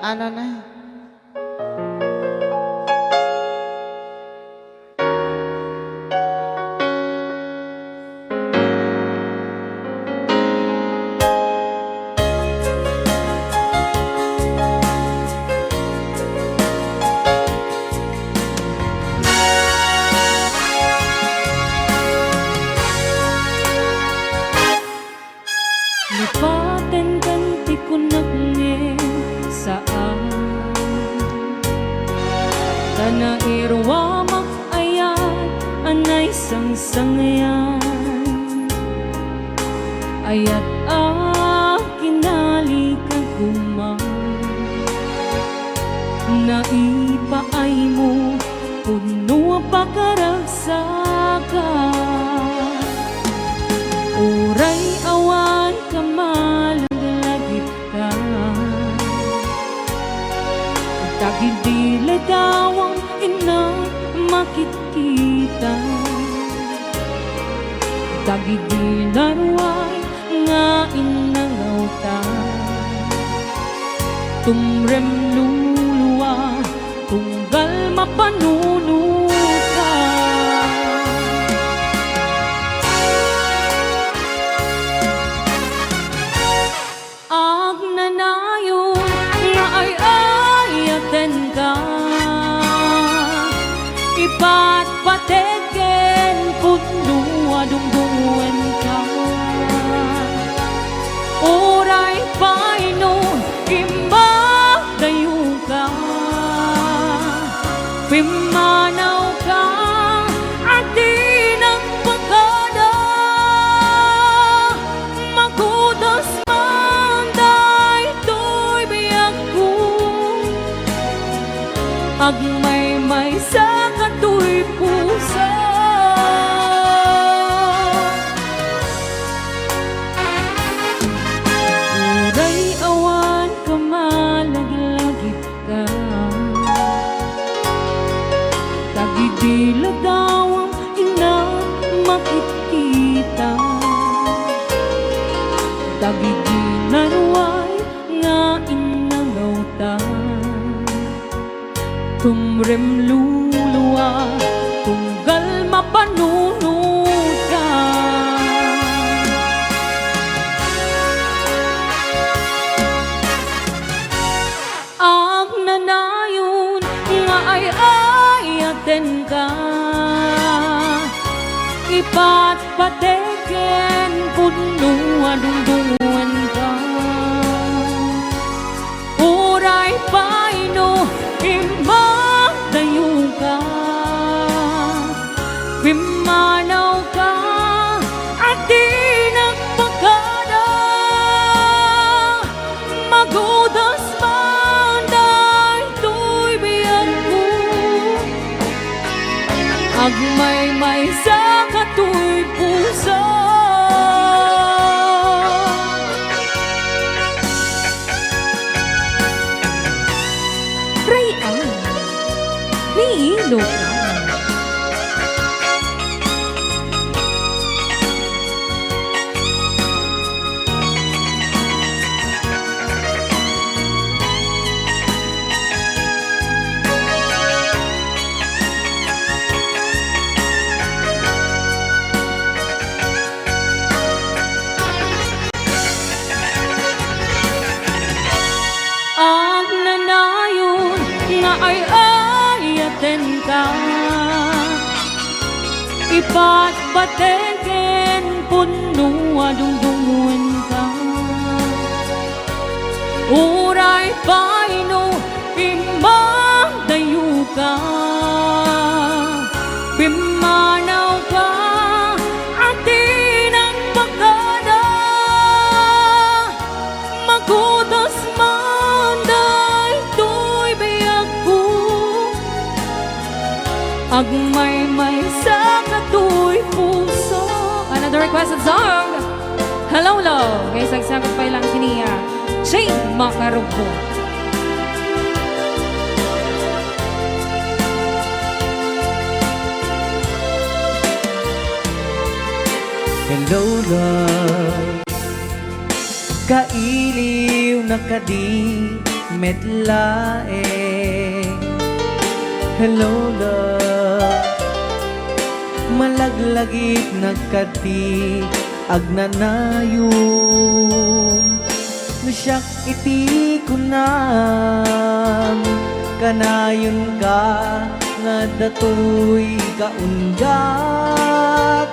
ano na. Lipaten ganti ko nagngen saan Tanairwa makayat anay sang-sangayan Ayat kinalikan kumang Naipaay mo puno pakaragsakan Uray awan kamalaglagip ka Tagidila daw ang inang makikita Tagidila ruway nga inangaw ta Tumrem luluwa tunggal mapanuno ka Nanayon nga ay ayaten ka Ipatpateken putluwa dungdungan ka Oray painon imagdayo ka Pimanaw ka at di nagpagkada Magudas Agmay-may sa katoy pusa Uray awan kamalaglagip ka Tagidila daw ang inang makikita Tagidila ruway nga inangaw ta Tumrem luluwa tunggal mapanunod ka Ang nanayon nga ay ayaten ka Ipatpateken punuan dungdungan ka Uray paino Imagdayo ka Pimanaw ka at di nagpagkada Magudas man dahil biyag ko Agmay-may sa katoy puso Ilocano Ang nanayon nga ay ayaten ka Ipatpateken punuwa dungdungan ka Uray paino imagdayo ka Pimanaw ka at di nagpagkada Magudas man dahil biyag ko Agmay-may sa katoy puso Another requested song Hello love Guys, nagsagot pa ilang siniya Shane Makarugbo Hello love Kailiw na kadi Medley. Hello love, malaglagit nagkati agnanayon. Nasyak iti kunam kanayon ka nga datoy kaunggat.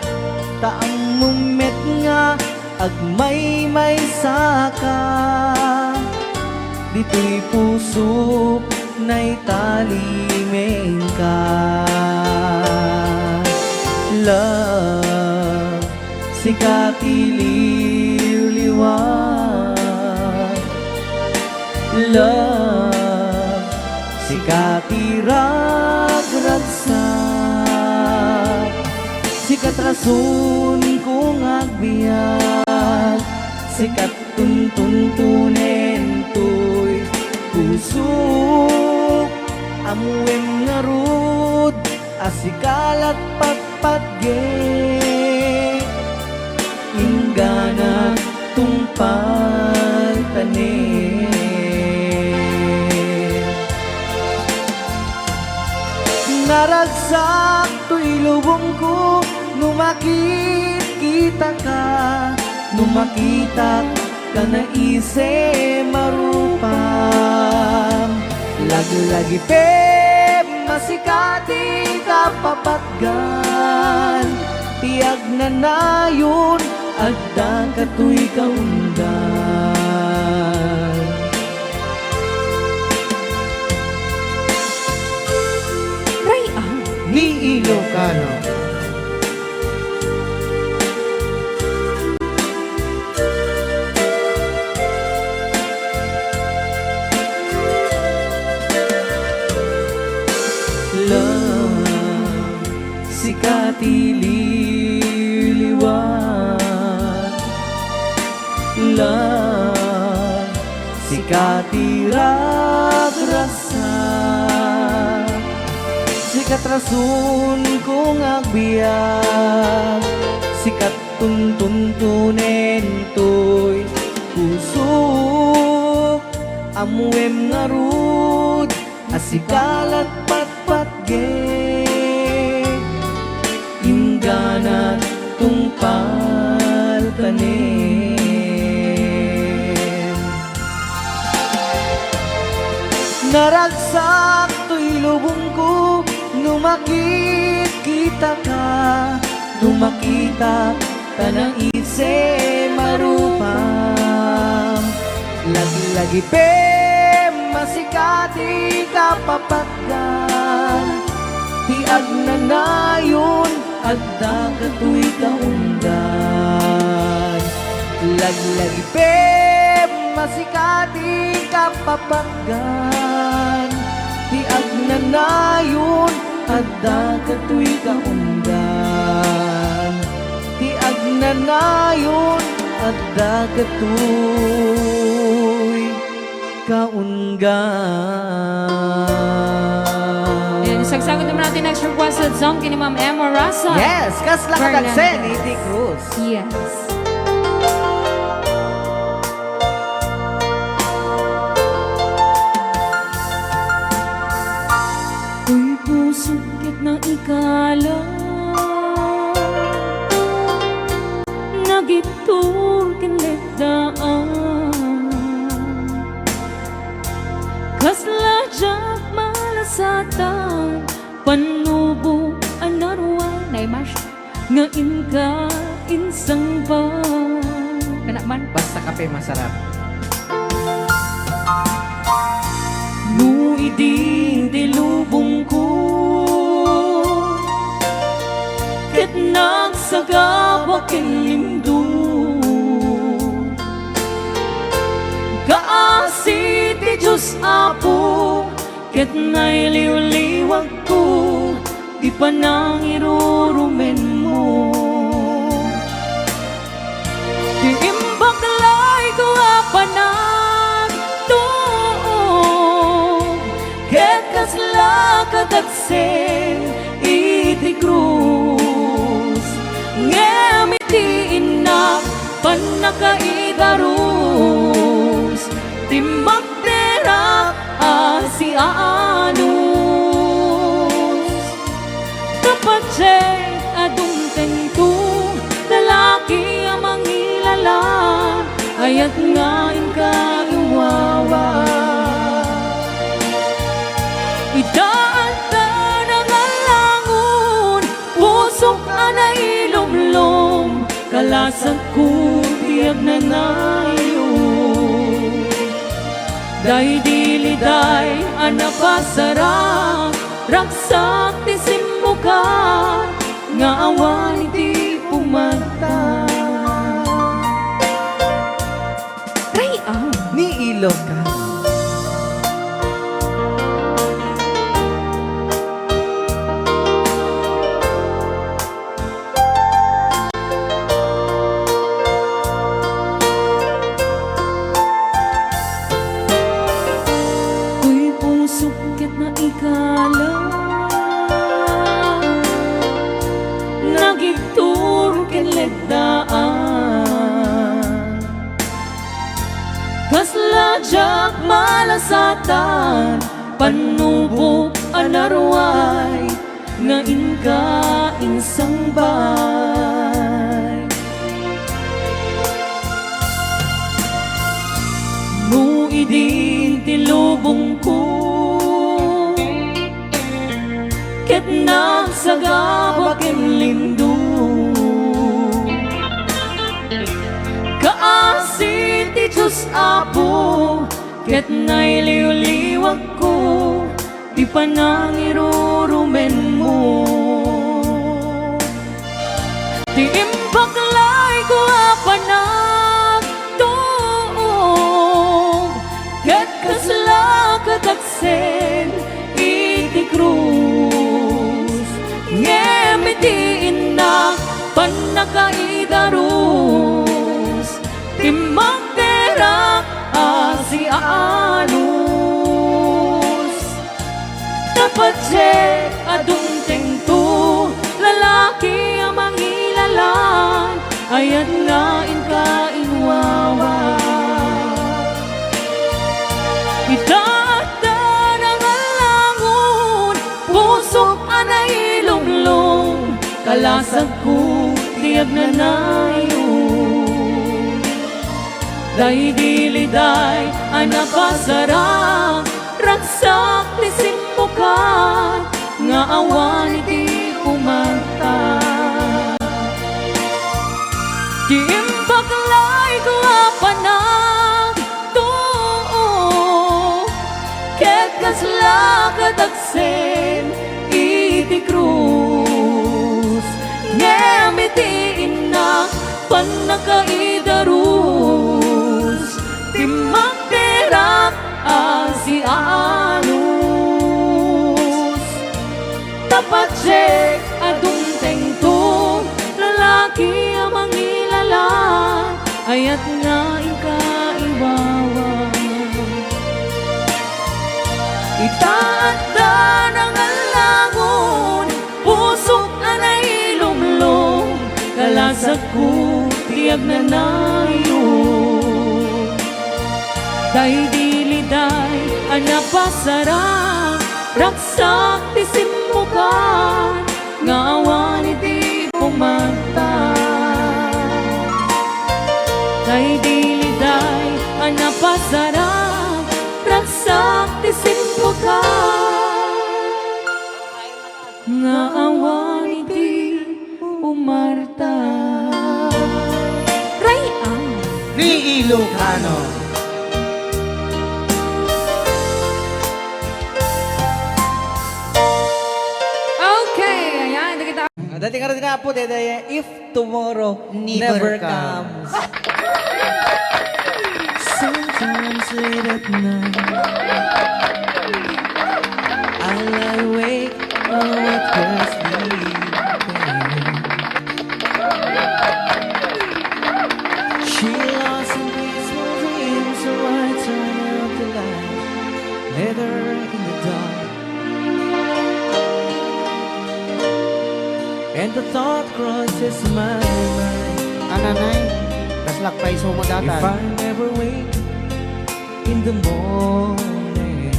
Taang mumet nga agmay saka dito'y puso na'y talimeng ka. Love, sikati liwliwan. Love, sikati ragragsak. Sikat rason kung agbiag, sikat tuntunen to'y pusok. Amuem nga rod, asikalat patpatge. Ingana tungpal tanin. Naragsak to'y lubong ko, numakit kita ka. Numakita ka na ise marupam. Lagi-lagi pe masikati ka papatgan. Tiag na nayon agda ka to'y kaundan. Rayan Ni Ilocano. Love, sikati liliwan. Love, sikati ragrasa. Sikat rason kung agbiag, sikat tuntunen to'y pusok. Amuem nga rod, asikalat patpatge. Ingganat tungpal tanin. Naragsak to'y lubong ko, numakit kita ka. Numakita ka na ise marupam. Lagi-lagi pe masikati ka papatgan. Tiag na nayon agda ka to'y kaundan. Lagi-lagi pe masikati ka papatgan. Tiag na nayon agda ka to'y kaundan. Tiag na nayon agda ka to'y kaunggan. Yan, sagsagot naman natin next requested song kini Ma'am Emma Rasa. Yes, kasla katagsen, Iti Cruz. Yes. Uy, puso kit na ikala, nagitur kinledaan. Kasla jak malasatan, panubo anaruan ay mas nga inka insang ba. Kana man Basta kape masarap. muiding dilubong ko, ket nagsagabak lindo. Kaasi ti Diyos Apo, ket nailiw-liwag ko, di pa nang irurumen mo. Di imbaklay ko apanan tuog, ket kasla katagsen iti krus. Ngemiti inak panakaidarus, timbak tera nain ka iwawa. Itaanta ng alangon, pusok anay lumlom, kalasag ko tiyag na nayon. Day diliday anapasarang, raksak tisim mo ka, nga awan iti pumanta. Try out Ni Ilocano. Uy, pusukit na ikala, nagituro kinlegdaan, kasla jak malasatan, panubok anarway, nga inka insambay. No idin tilubong ko, ket nagsagabakin lindo, kaasin ti Diyos Apo, ket nailiw-liwag ko, di panangirurumen mo. Di imbaklay ko apanag tuog, ket kasla kataksen iti krus, ngemiti inak panakaidarus, timagterak asi anus. Dapat je adung tengto, lalaki ang mangilalan, ayat nga inka inwawa. Itata ng alangon, pusok anay lumlong, kalasag ko tiyag na nayon. Day diliday anapasarang, raksak tisim mo ka, nga awan iti pumanta. Di imbaklay ko apanag tuog, ket kasla kataksen iti krus, ngemiti inak panakaidarus, timagterak asi anus. Tapat je adung tengto, lalaki ang mangilalan, ayat nga inka iwawa. Itaata ng alangon, pusok anay lumlong, kalasag ko tiyag na nayon. Day diliday anapasarang, raksak tisim mo ka, nga awan iti pumanta. Day diliday anapasarang, raksak tisim mo ka, nga awan iti pumarta. Try out Ni Ilocano. okay, ayan, kita. Dati nga rin nga po, dede, if tomorrow never comes. Sometimes late at night, I lie awake on what was sleeping. She lost in peaceful dreams, so I turn out the light, let her in the dark. And the thought crosses my mind, Ananay, kaslak pa iso mo if datan. I never wake in the morning,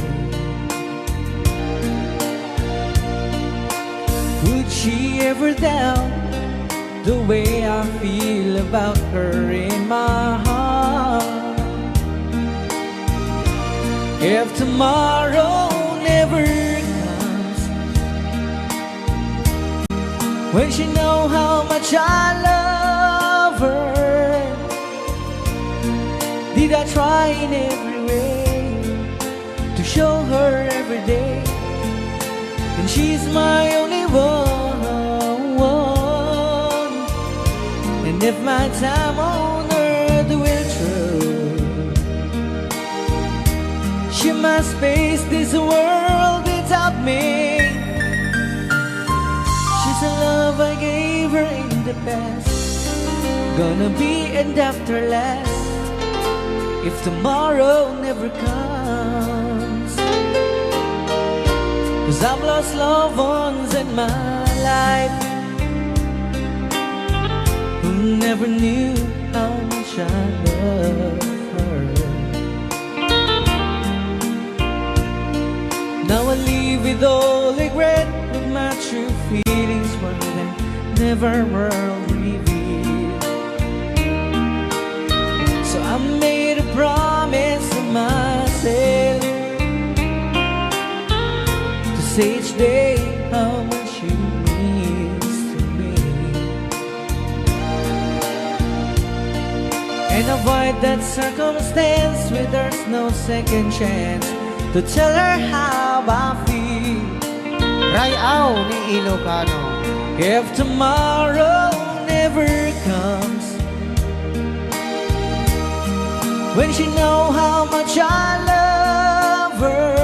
would she ever doubt the way I feel about her in my heart? if tomorrow never comes. When she know how much I love her, did I try in every way to show her every day? And she's my only one. And if my time on earth will true, she must face this world without me. She's a love I gave her in the past, gonna be and after last if tomorrow never comes. 'Cause I've lost loved ones in my life who never knew how much I love her. Now I live with all regret, with my true feelings more than never were revealed. So I made a promise to myself to say each day how much you means to me, and avoid that circumstance where there's no second chance to tell her how I feel. Rayaw ni Ilocano. If tomorrow never comes, when she know how much I love her,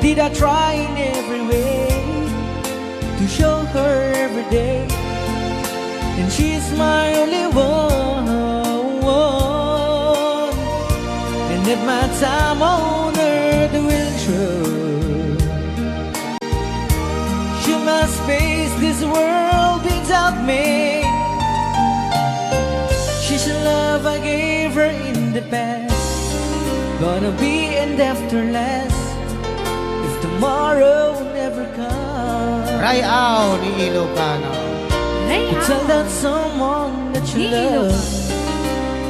did I try in every way to show her every day? And she's my only one. And if my time on earth will true, she must face this world without me. She's a love I gave her in the past, gonna be and after last if tomorrow never comes. Rayaw ni Ilocano. You tell that someone that you love,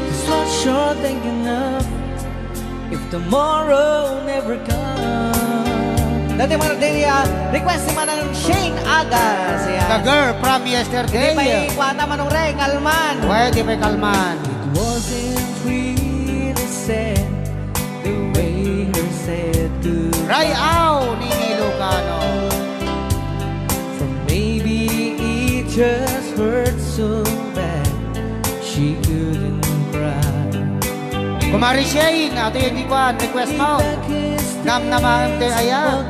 just what you're thinking of if tomorrow never comes. Dati man din request si manang Shane Agas. The girl from Hindi yesterday. pa ikwata manong Reng Alman. Pwede pa kalman. It wasn't really sad the way her said goodbye. Rayaw ni Ilocano. For maybe it just hurt so bad she couldn't cry. Kumari Shane, ato yung dikwan, request mo. Nam naman din ayan.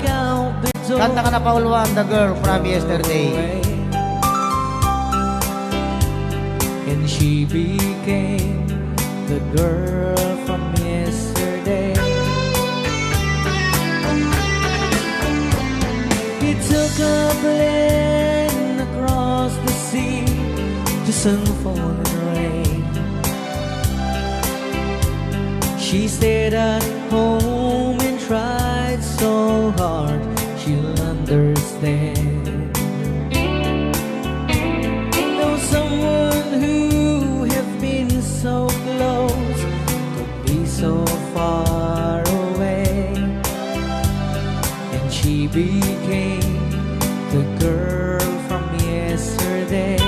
Kanta ka na pauluan, the girl from yesterday. And she became the girl from yesterday. He took a plane across the sea to sun, fall, and rain. She stayed at home and tried so hard she'll understand. Though someone who have been so close could be so far away, and she became the girl from yesterday.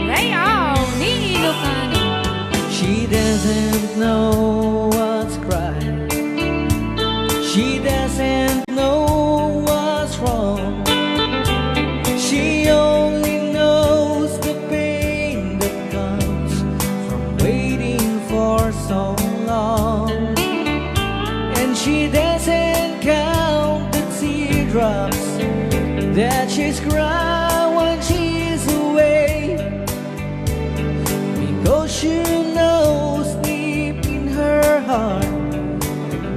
Rayaw ni Ilocano. She doesn't know what's right. She doesn't know what's wrong. She only knows the pain that comes from waiting for so long. And she doesn't count the teardrops that she's crying when she's away, because she knows deep in her heart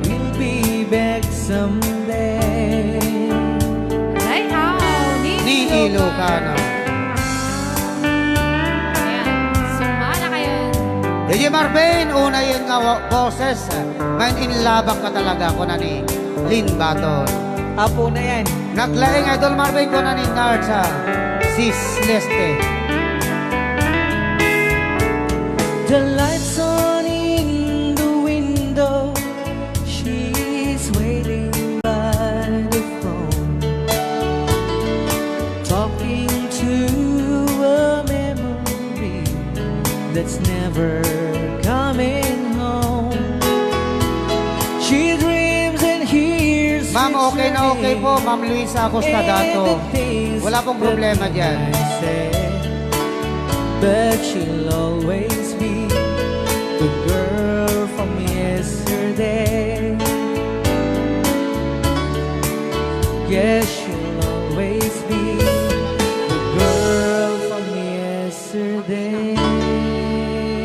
we'll be back someday. Rayaw ni Ni Ilocano. Ayan, sumana kayo. DJ Marvin, una yun nga boses. Ngayon inlabak ka talaga ko na ni Lynn Baton. Apo na yan. Naglaing Idol Marvin ko na ni Nard sa Sis Leste. The lights on in the window never coming home. She dreams and hears Ma'am, okay na okay po. Ma'am Luisa Acosta Dato. Wala pong problema dyan. But she'll always be the girl from yesterday. Yes, she'll always be the girl from yesterday.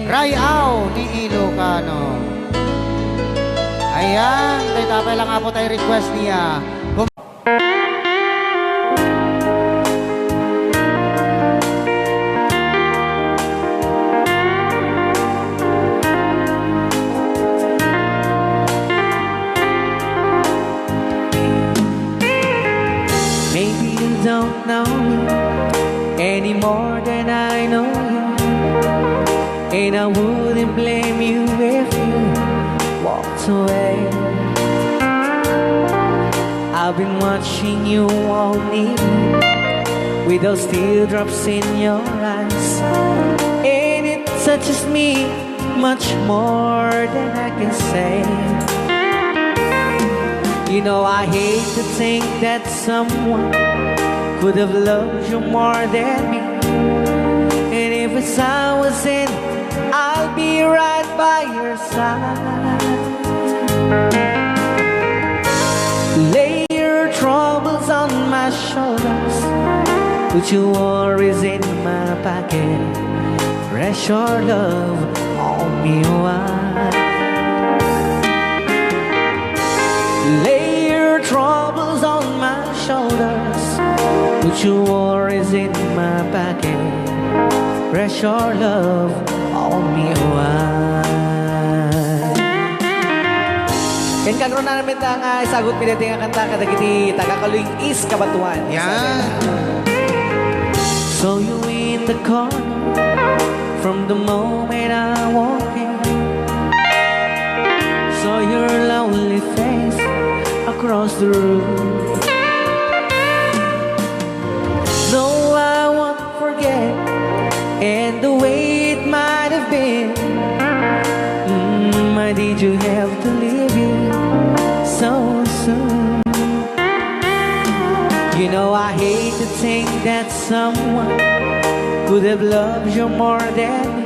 Rayaw ni Ilocano. Ayan, tapay lang nga po tayo request niya. Maybe you don't know me any more than I know you, and I wouldn't blame you if you walked away. I've been watching you all evening with those teardrops in your eyes, and it touches me much more than I can say. You know, I hate to think that someone could have loved you more than me, and if it's I was in, I'll be right by your side. Lay your troubles on my shoulders, put your worries in my pocket, rest your love on me while. Lay your troubles on my shoulders, put your worries in my pocket, rest your love on me while. Ken kagro na namin nga isagot pinati nga kanta kadagiti tagakaluing is kabatuan. Yan. So you in the corner from the moment I walk in, saw your lonely face across the room. No, I won't forget, and the way it might have been. Why did you have to leave it so soon? You know, I hate to think that someone could have loved you more than me,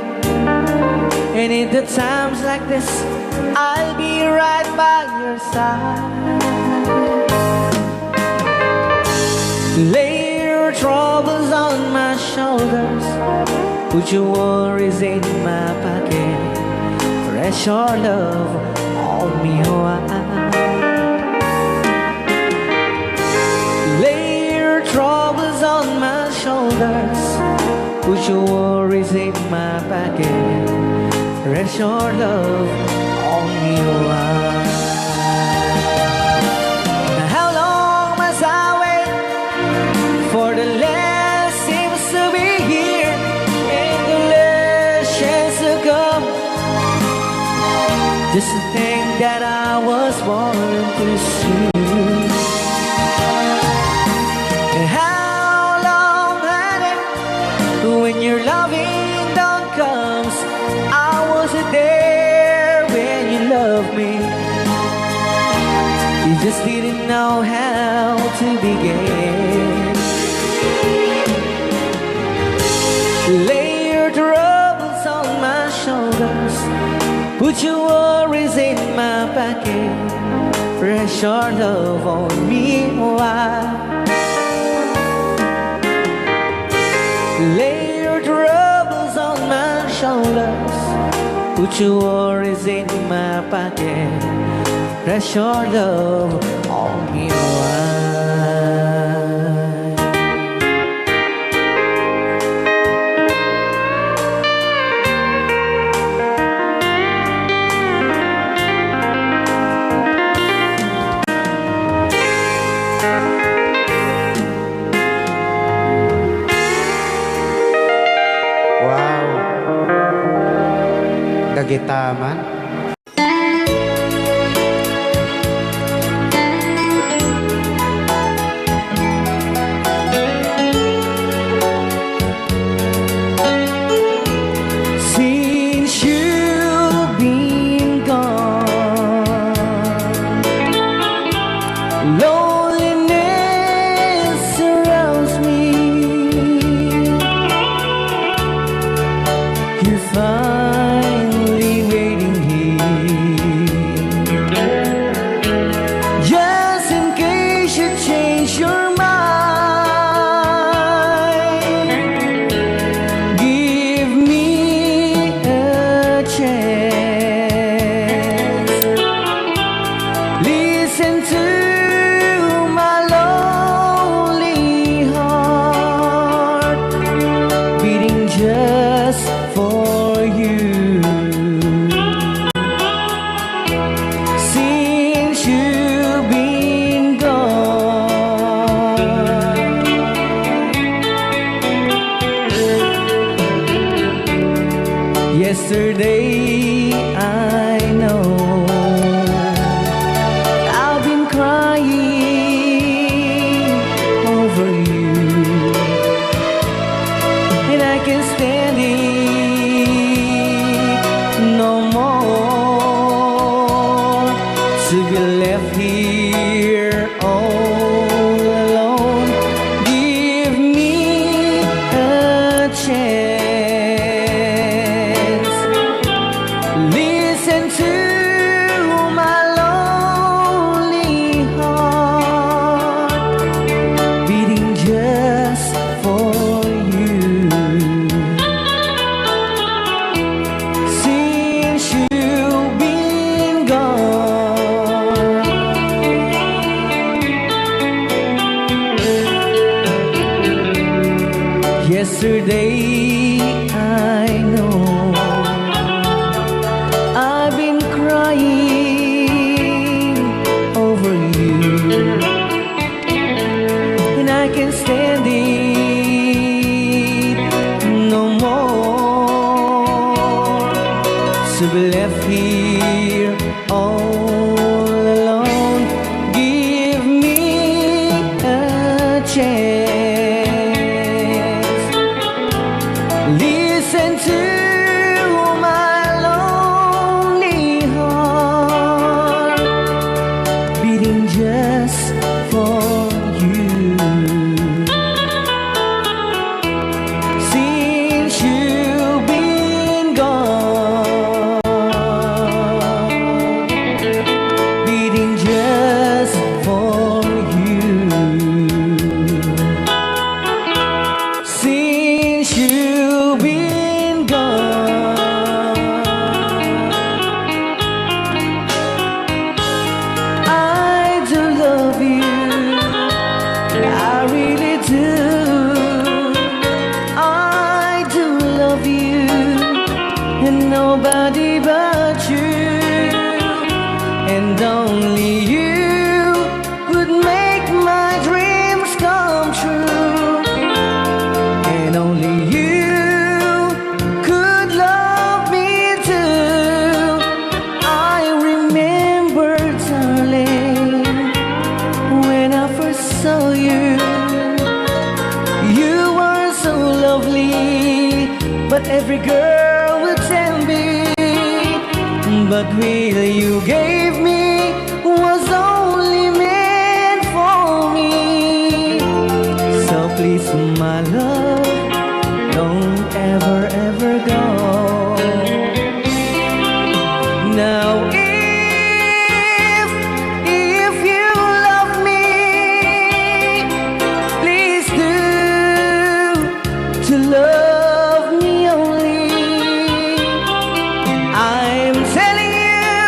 and in the times like this, I'll be right by your side. Lay your troubles on my shoulders, put your worries in my pocket, rest your love on me while. Lay your troubles on my shoulders, put your worries in my pocket, rest your love on me while. How long must I wait for the last seems to be here and the last chance to come? Just to think that I was born to see. And how long had it when your loving dawn comes? I wasn't there when you loved me. You just didn't know how to begin. Lay your troubles on my shoulders, put your worries in my pocket, rest your love on me while. Lay your troubles on my shoulders, put your worries in my pocket, rest your love on me while. Wow. Dagitaman. to be left here all alone. Give me a chance. Listen to my lonely heart beating just for you. Since you've been gone, yesterday I know I've been crying over you, and I can't stand it no more. To be left here all alone. Give me a chance. Listen to my lonely heart beating just for you. Since you've been gone, beating just for you. Since you've been gone, I do love you, I really do. I do love you, and nobody but you, and only you would make my dreams come true, and only you could love me too. I remember, darling, when I first saw you, you were so lovely, but every girl would tell me, but will you gave me was only meant for me. So please, my love, don't ever, ever go. Now if you love me, please do to love me only. I'm telling you,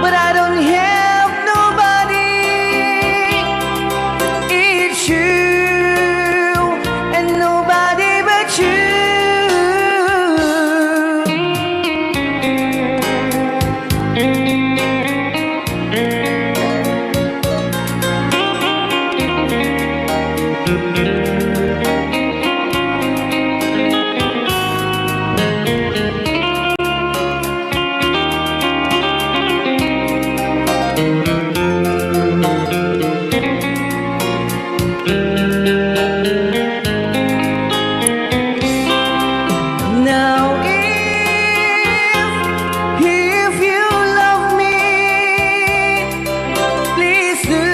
but I don't have nobody. It's you and nobody but you. Now if you love me, please do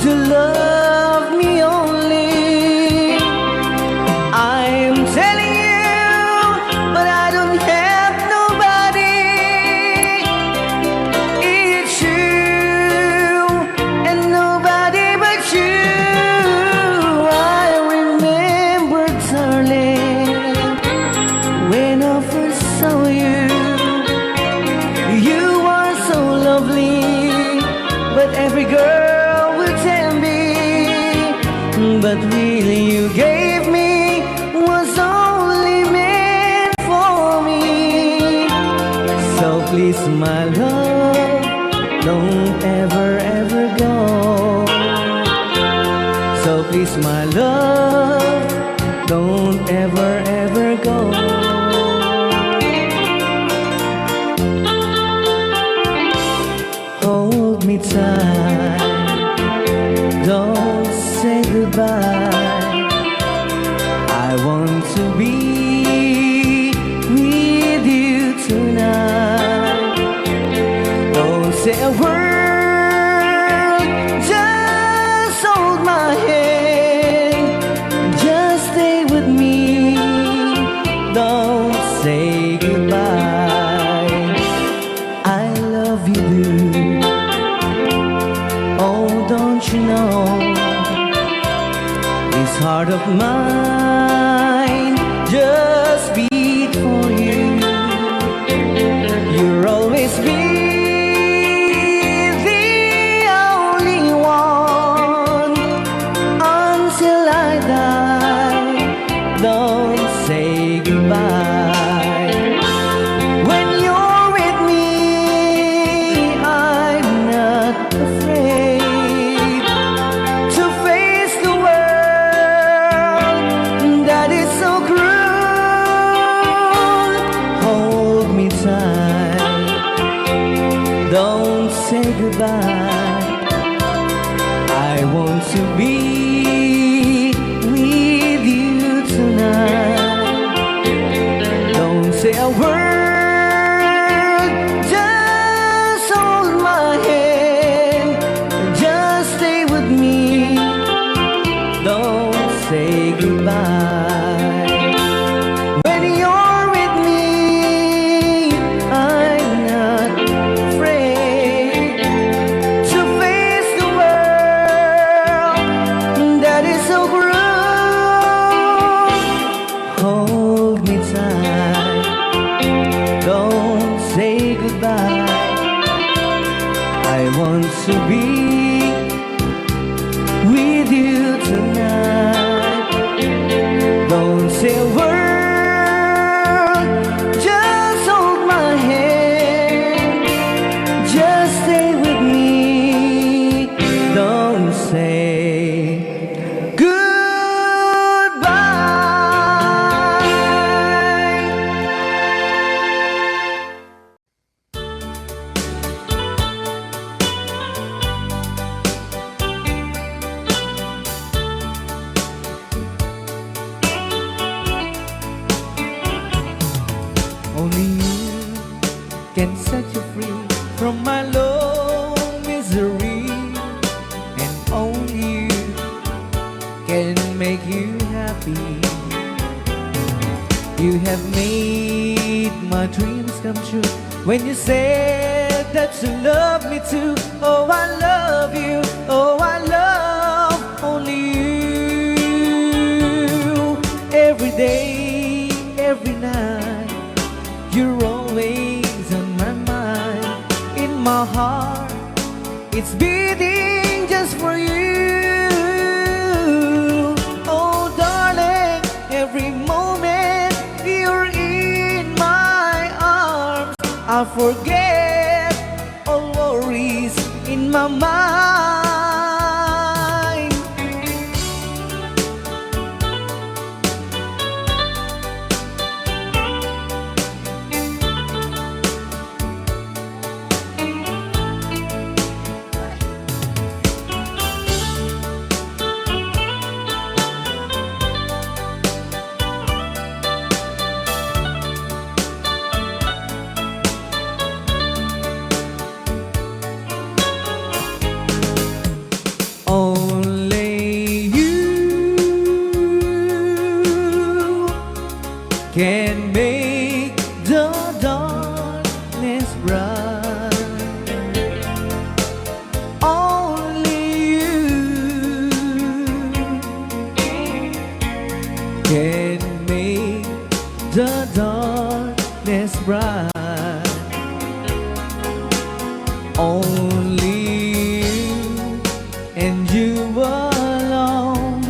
to love me only. I'm telling you, but I don't have nobody. It's you and nobody but you. I remember, darling, when I first saw you, you were so lovely, but every girl would tell me, but really you gave me was only meant for me. So please, my love, don't ever, ever go. So please, my love, don't ever, ever go. Hold me tight, don't say goodbye. I want to be with you tonight. Don't mine just beat for you. You'll always be the only one until I die. Don't say goodbye. When you're with me, I'm not afraid to face the world that is so cruel. Hold me tight, don't say goodbye. I want to be with you tonight. Don't say a word, just hold my hand, just stay with me. Don't say goodbye. When you're with me, I'm not afraid to face the world that is so cruel. Hold me tight, don't say goodbye. I want to be with you tonight. Don't say a word, just hold my hand, just stay with me. Don't say goodbye. Only you can set you free from my low misery, and only you can make you happy. You have made my dreams come true when you said that you love me too. Oh, I love you. Oh, I love only you. Every day, every night, you're always on my mind. In my heart, it's beating just for you. Oh, darling, every moment you're in my arms, I forget all worries in my mind. Only you can make the darkness bright. Only you can make the darkness bright. Only you and you alone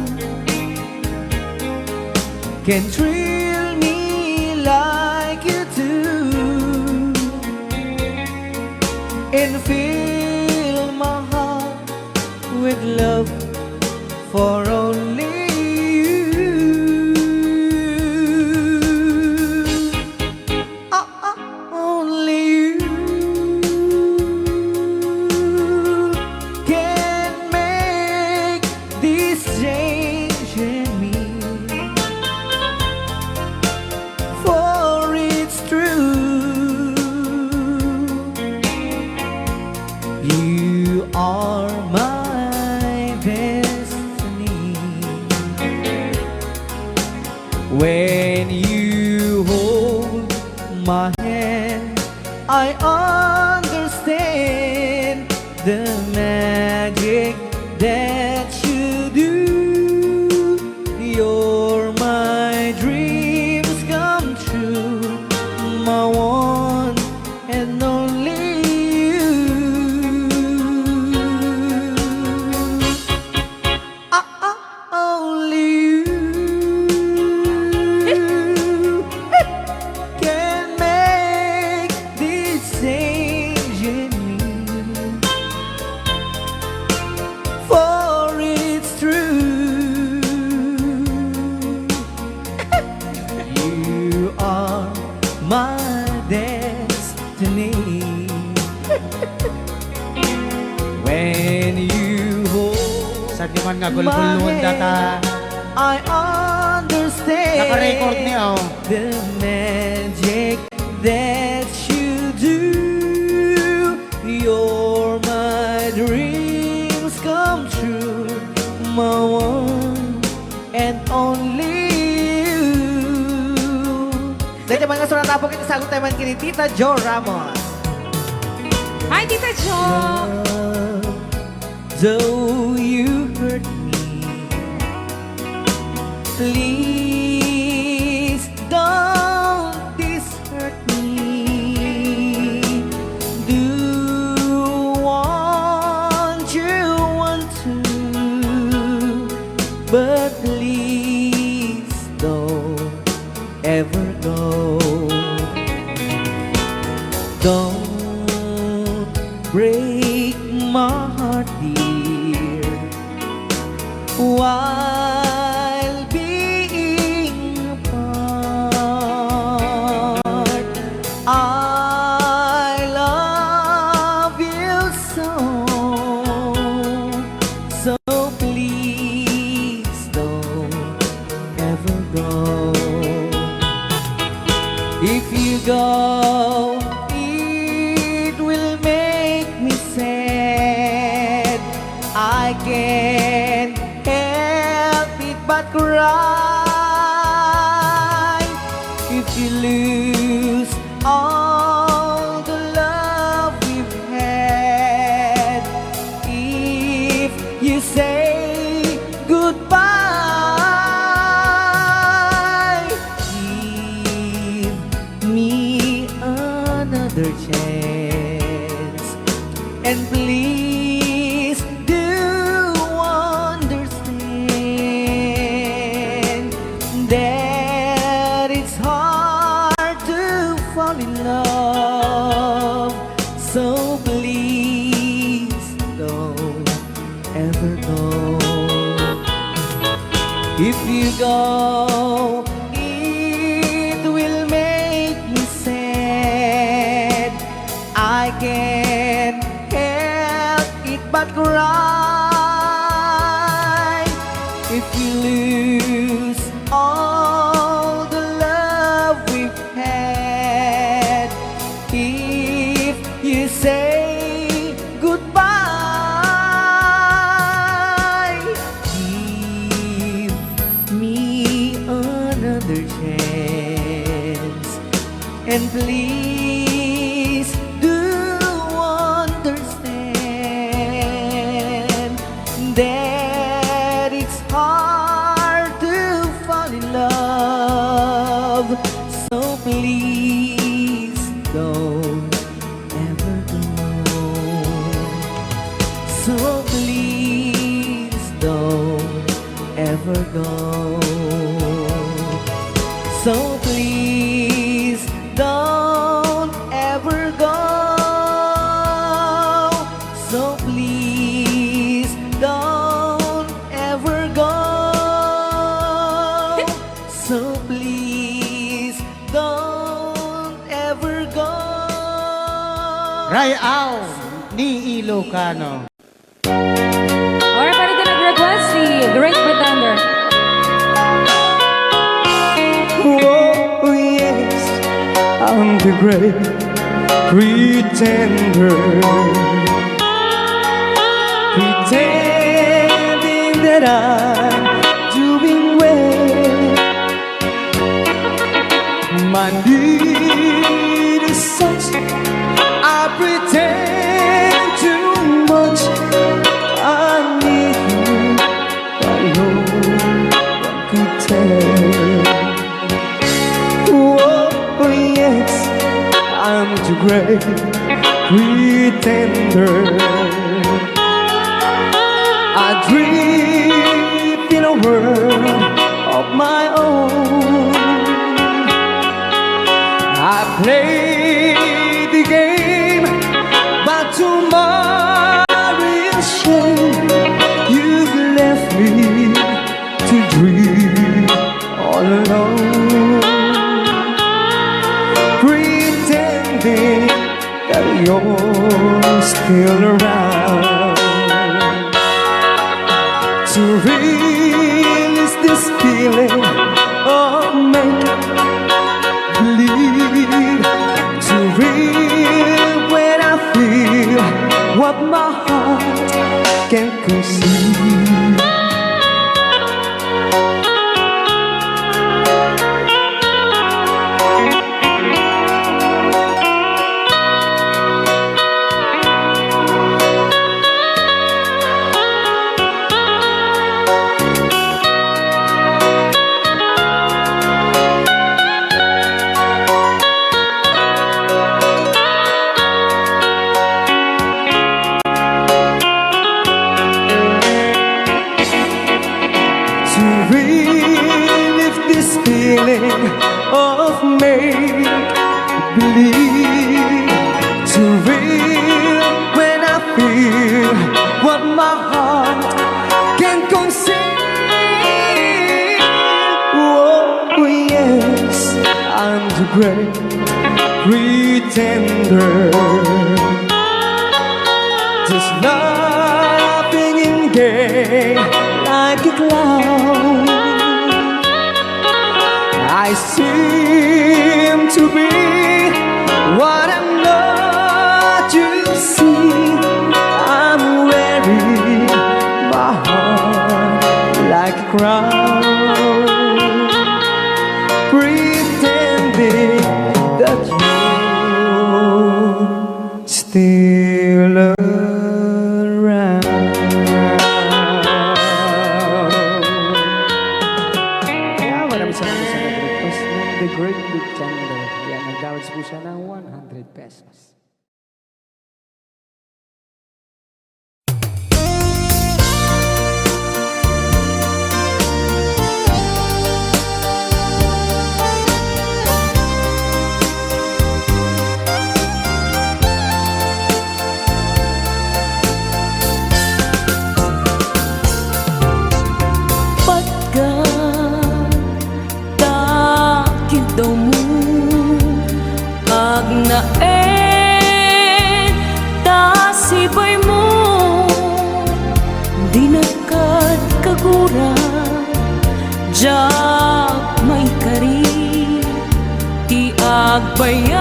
can thrill me like you do, and fill my heart with love for only you. Only you can make this change in me, for it's true. You are my destiny. When you hold my hand, I understand the magic that you do. You're and only you. Only you can make this change in me, for it's true. You are my destiny. When you hold Sa di man nga gulgulun data. I understand Naka-record niya, oh. the magic that you do. You're my dreams come true, my one and only you. Dahil naman nga sunat po kita sagot tayo man kini Tita Jo Ramos. Hi, Tita Jo! Though you hurt me, please don't dishurt me. Do what you want to, but please don't ever go. Don't break my heart, dear, while being apart. I love you so, so please don't ever go. If you go, it will make me sad. I can't help it but cry. If you lose all the love we've had, if you say goodbye, give me another chance, and please do understand that it's hard to fall in love. So please don't ever go. If you go, it will make me sad. I can't help it but cry. If you lose all the love we've had, if you say goodbye, give me another chance, and please do understand that it's hard to fall in love. So please don't ever go. So please don't ever go. So please don't ever go. So please don't ever go. So please don't ever go. Rayaw ni Ilocano. Alright, pwede din nag-request si Great Pretender. Oh yes, I'm the great pretender, pretending that I'm doing well. My need is such, I pretend too much. I need you, but no one could tell. Oh yes, I'm the great pretender. I dream in a world of my own. I play the game, but tomorrow is shame. You've left me to dream all alone, pretending that you're still around. To release this feeling of make-believe, to real when I feel what my heart can conceive. Feeling of make-believe, to real when I feel what my heart can conceive. Oh yes, I'm the great pretender, just laughing in gay like a clown. I seem to be what I'm not, you see. I'm wearing my heart like a crown, pretending that you're still around. The Great Pretender. Yan, nag-downs po siya ng 100 pesos. Daw mo agnaen tasibay mo di nagkat kagura jak may kari ti agbayag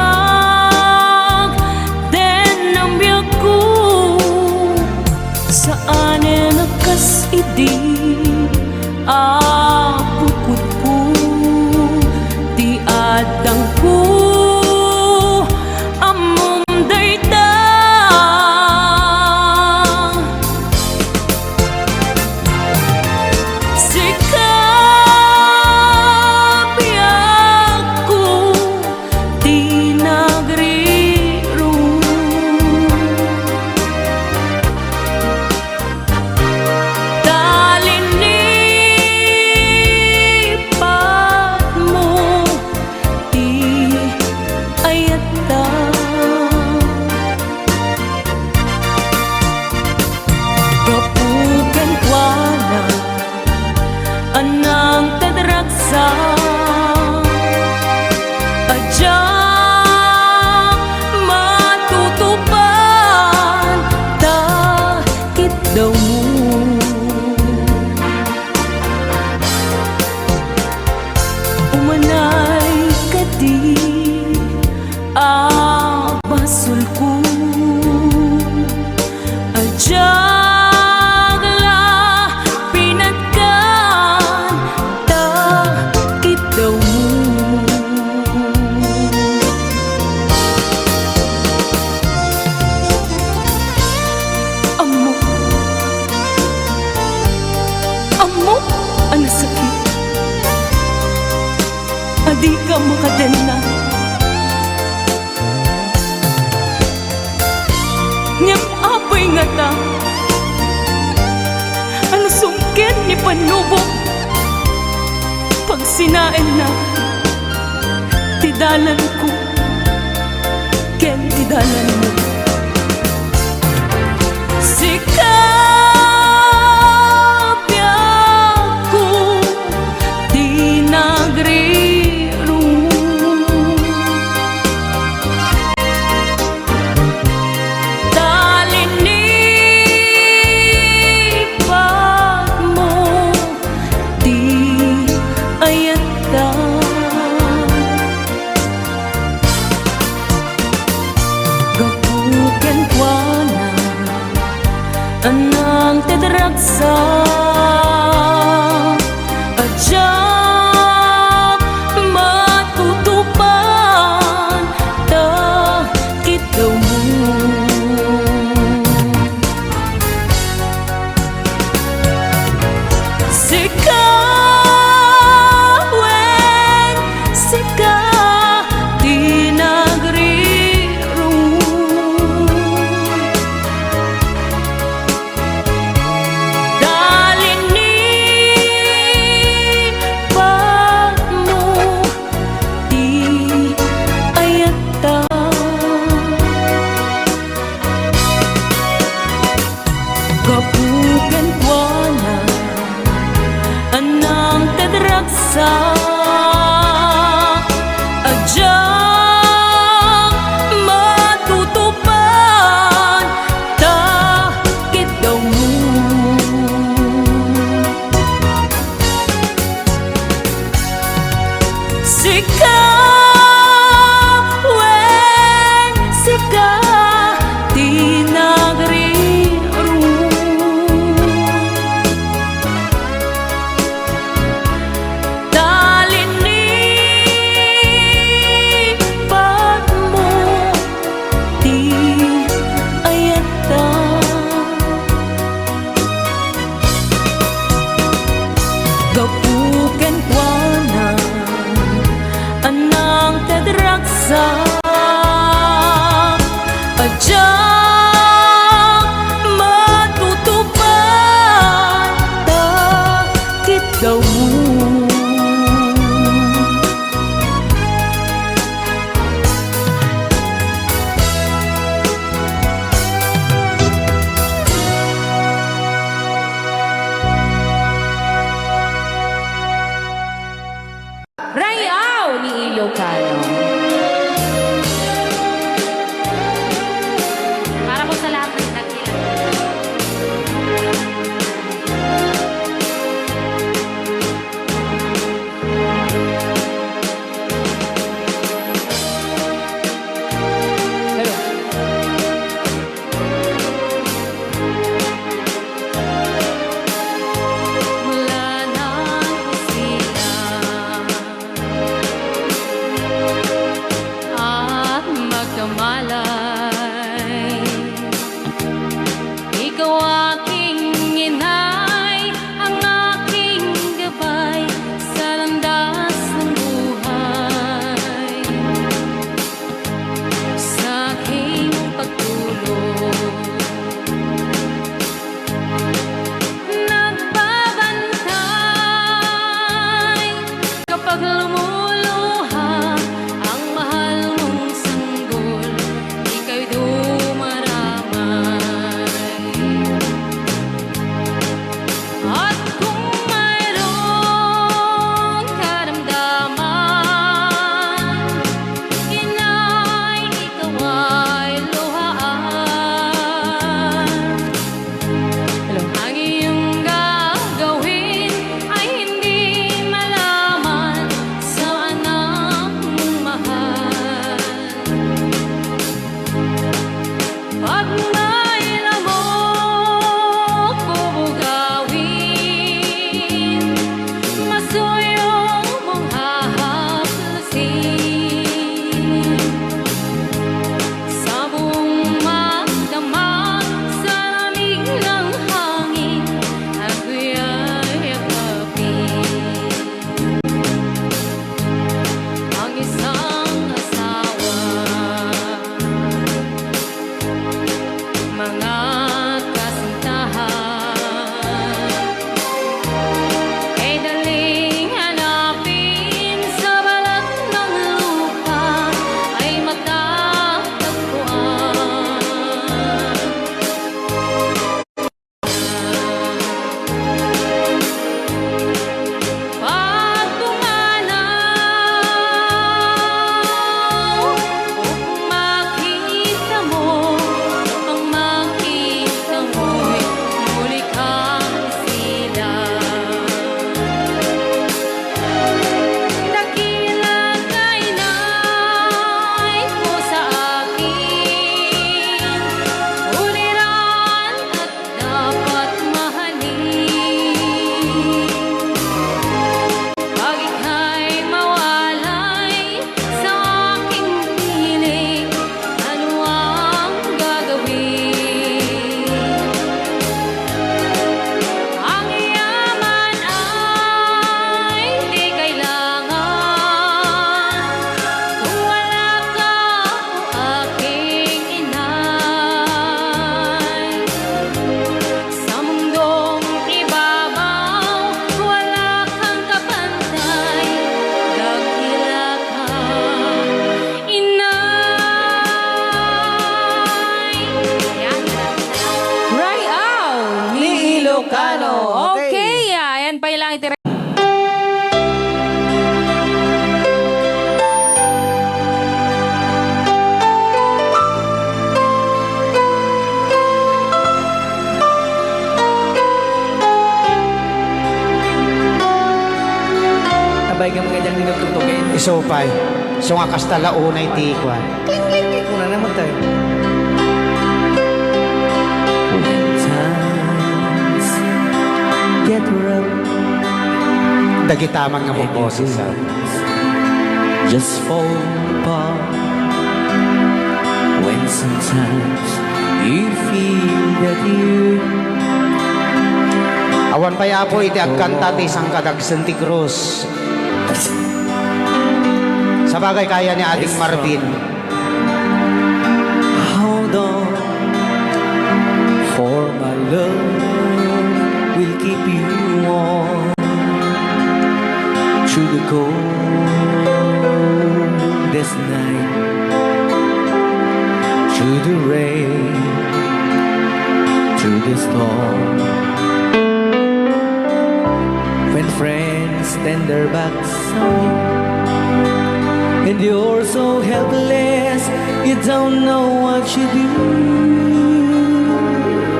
den ang biyak ko saan nakas idi apukot ko adang ko amom dayta sikap ko di na panubok pag sinain na tidalan ko ken tidalan mo sikapya ko di nagriro talinipat mo di ayata gapuken kuana anang tedragsa ajak matutupan ta kita mo sikawen sika di nagriro hindi nagtutugin. Isupay. So nga kasta launay tikwan. Una naman tayo. When times get rough, Dagitamang nga mo boses. just fall apart. When sometimes you feel that you Awan pa ya po iti agkanta ti isang kadag Santi Cruz. Sa bagay kaya ni Ading Marvin. hold on, for my love will keep you warm through the coldest night, through the rain, through the storm. When friends turn their backs on you and you're so helpless, you don't know what you do,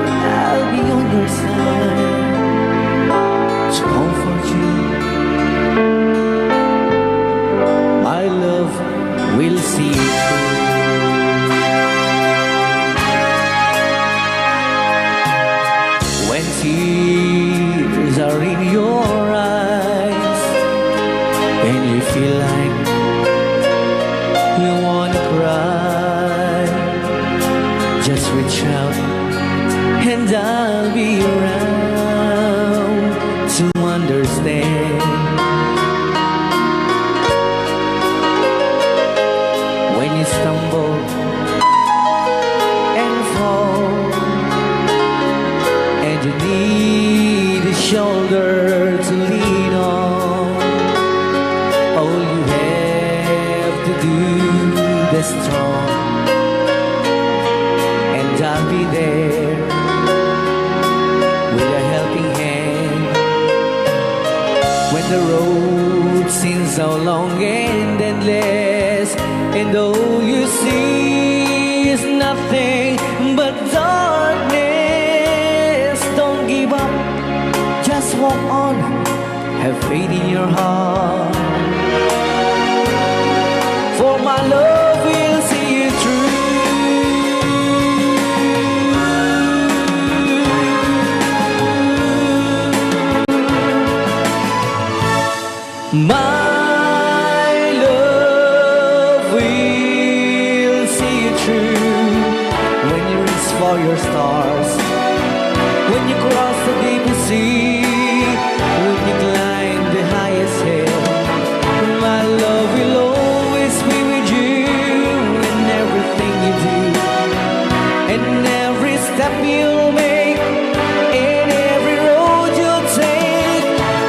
I'll be on your side to comfort you. My love will see you through. When tears are in your eyes and you feel like you wanna cry, just reach out and I'll be around to understand. When you stumble and fall and you need a shoulder to lean on, all you have to do is strong, and I'll be there with a helping hand. When the road seems so long and endless, and all you see is nothing but darkness, don't give up, just walk on, have faith in your heart, for my love will see you through. My love will see you through. When you reach for your stars, when you cross the deepest sea, when you climb the highest hill, my love will always be with you in everything you do, and every step you'll make, in every road you'll take.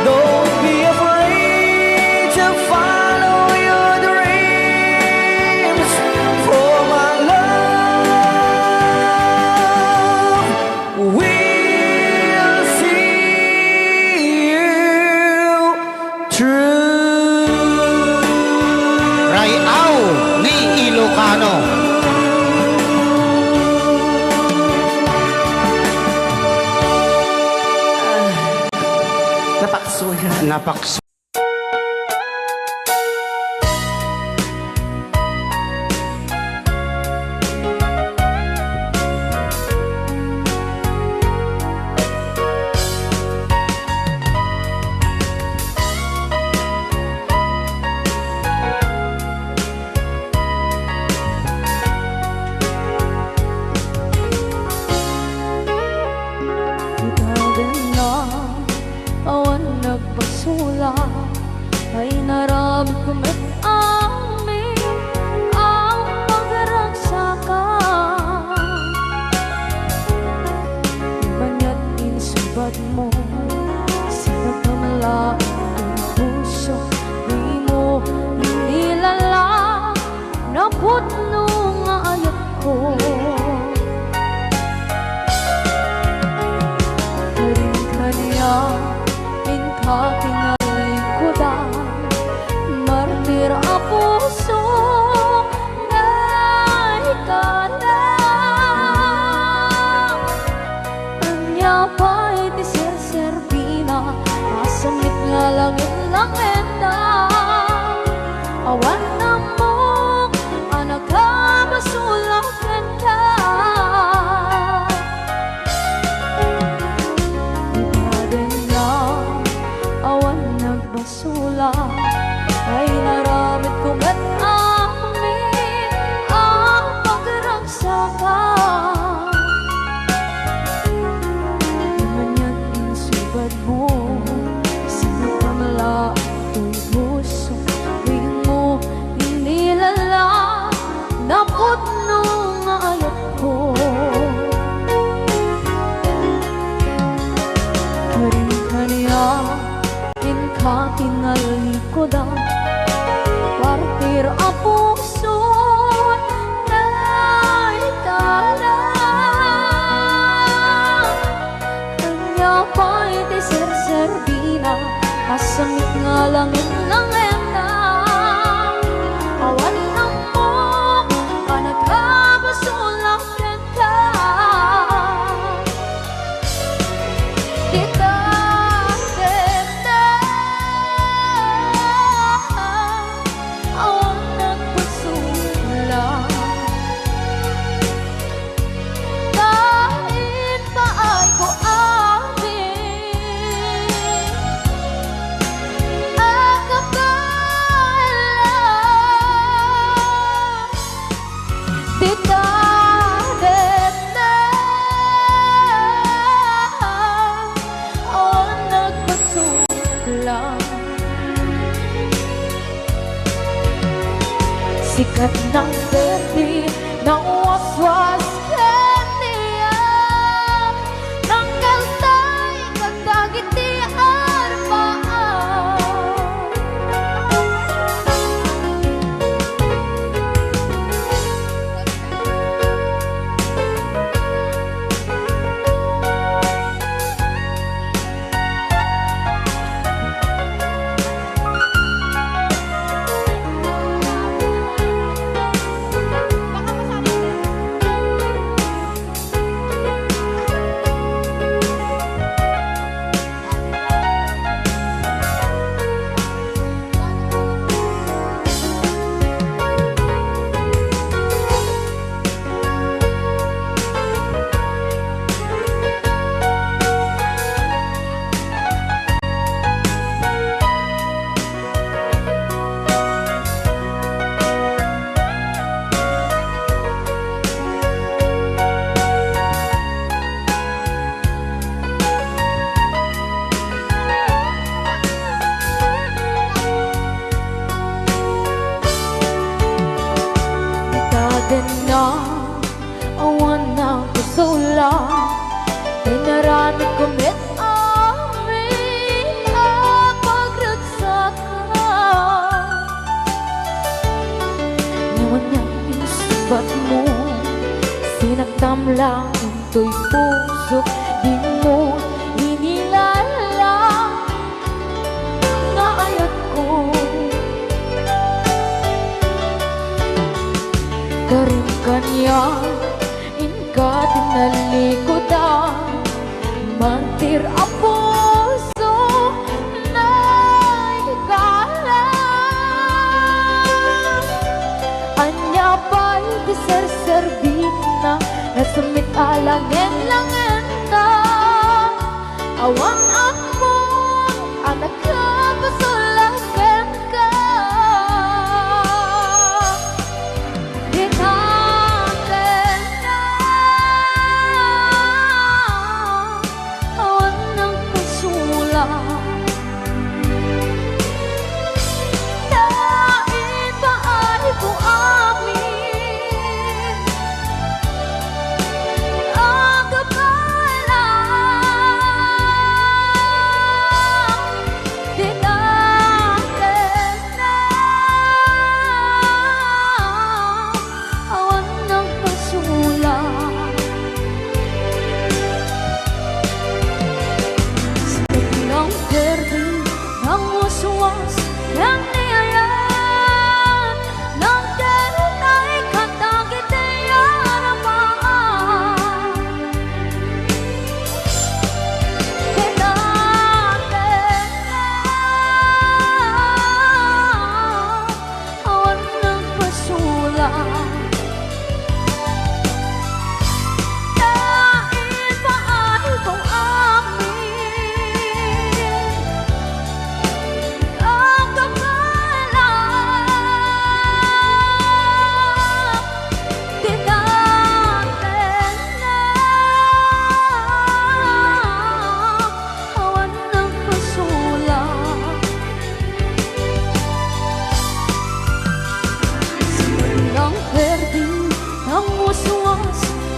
Don't be afraid to follow your dreams, for my love will see you through. Rayaw ni Ilocano. Napakso yan. Napakso. Ikaw din na awan nagpasulat ka Manyan insubad mo Sinakamala ito'y puso Ring mo inilala Naputno nga ayat ko Karing kanya Inkatingali ko da Partir a puso na itala Kanya pa'y tiser-servina Asamit nga langit ng enda Awan na mo Panagkabasulang renta Kita denda Awan nagpasulang Kahit pa ay ko amin Tita denda O nagpasulang Sikat ng berde ng waswas kaniya Nang kaltay kagdagit di arbaan na awan na kusula Tinarami kumit amin pagratsakan Ngayon na insubat mo Sinagtam lang ito'y puso Di mo inilala Nga ayat ko Karing kanya Inka tinalikodan Mantir a puso Na ikala Anya pa'y tiser-servina Nasumit alangin-langin na Awang ako Anak ka pasulagan ka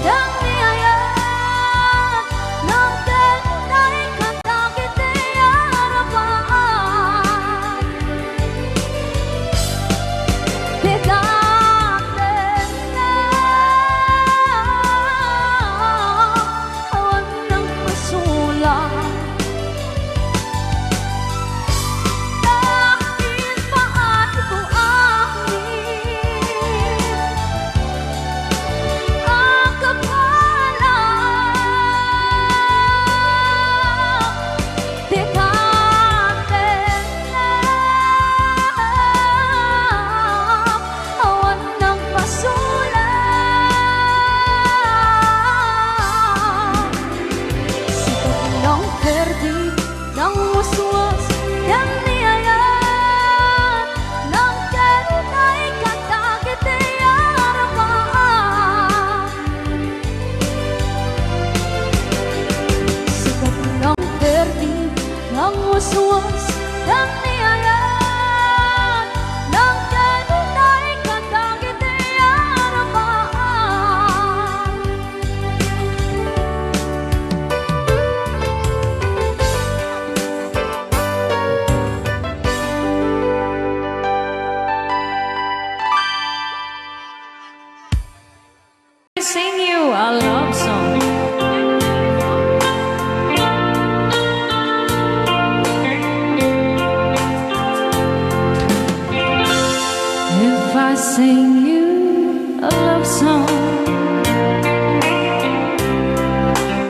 yang niyayat ng tenay katakit ay harapan. Bigatin na awan ng masulat. Dahil paano ko ang kapalang. Bigatin na awan ng masulat. Sikat ng perdi ng waswas yang niyayat ng tenay katakit ay harapan. Sikat ng perdi ng waswas yang niyayat ng tenay katakit ay harapan. Sing you a love song. If I sing you a love song,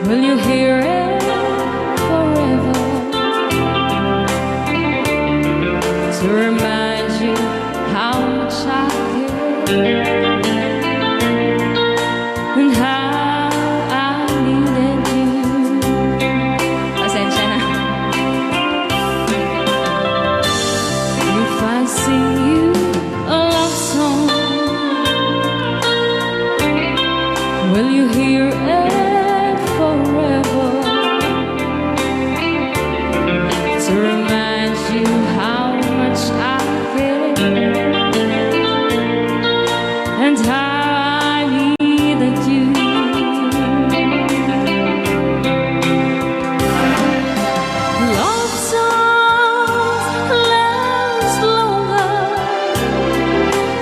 will you hear it forever? To remind you how much I care and how I needed you. Pasensya na. If I sing you a love song, will you hear it forever? To remind you how much I care and how I needed you. Love songs last longer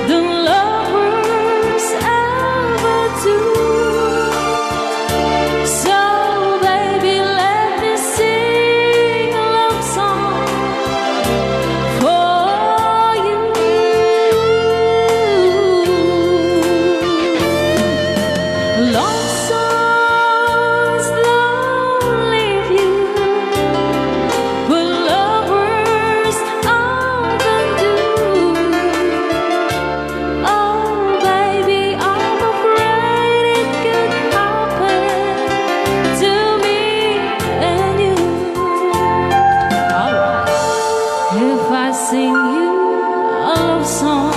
than lovers ever do. So baby, let me sing a love song for you. Love songs don't leave you, but lovers often do. Oh baby, I'm afraid it could happen to me and you. Alright. If I sing you a love song,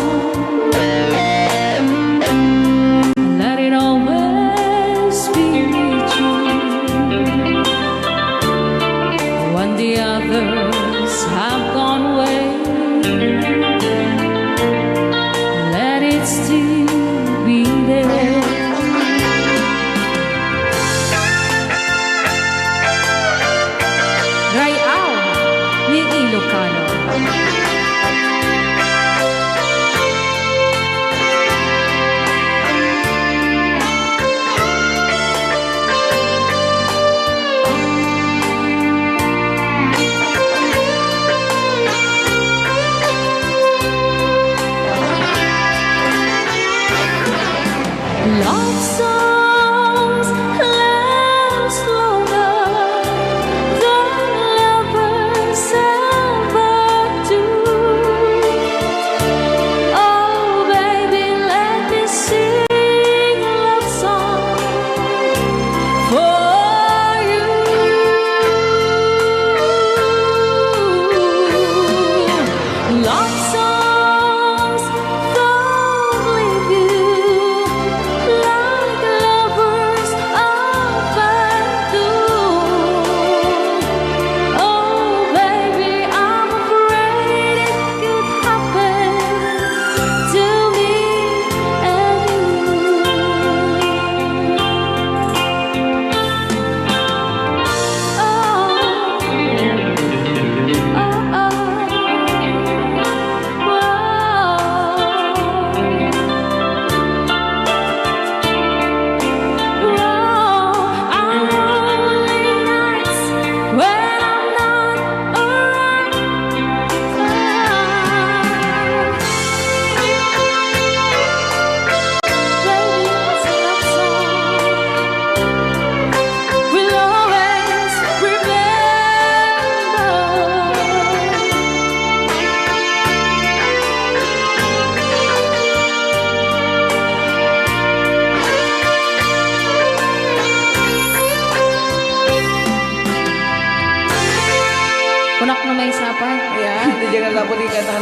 let it always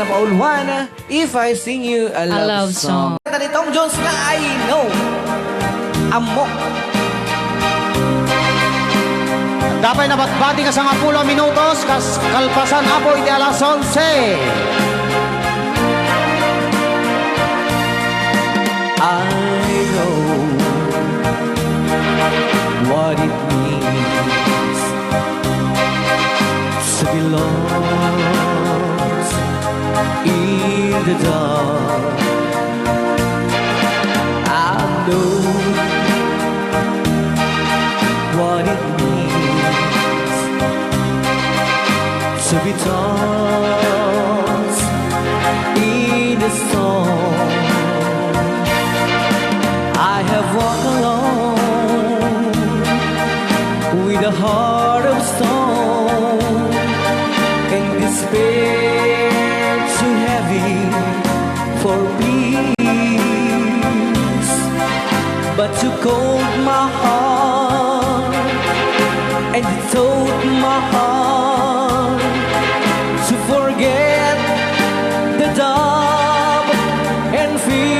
na pauluan, if I sing you a love, love song. Kanta ni Tom Jones nga, I know. Amok. Dapat nabatbati ka sa nga 10 minutos, kalpasan apo iti alas 11. I know what it means to be lost in the dark. I know what it means to be tossed in the storm. I have walked alone with a heart of stone and despair too heavy for peace. But you cold my heart and you told my heart to forget the doubt and fear.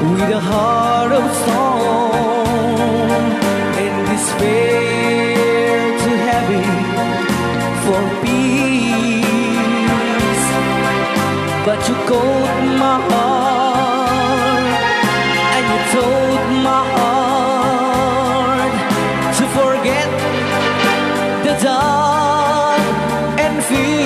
With a heart of stone and despair too heavy for peace. But you called my heart and you told my heart to forget the dark and fears.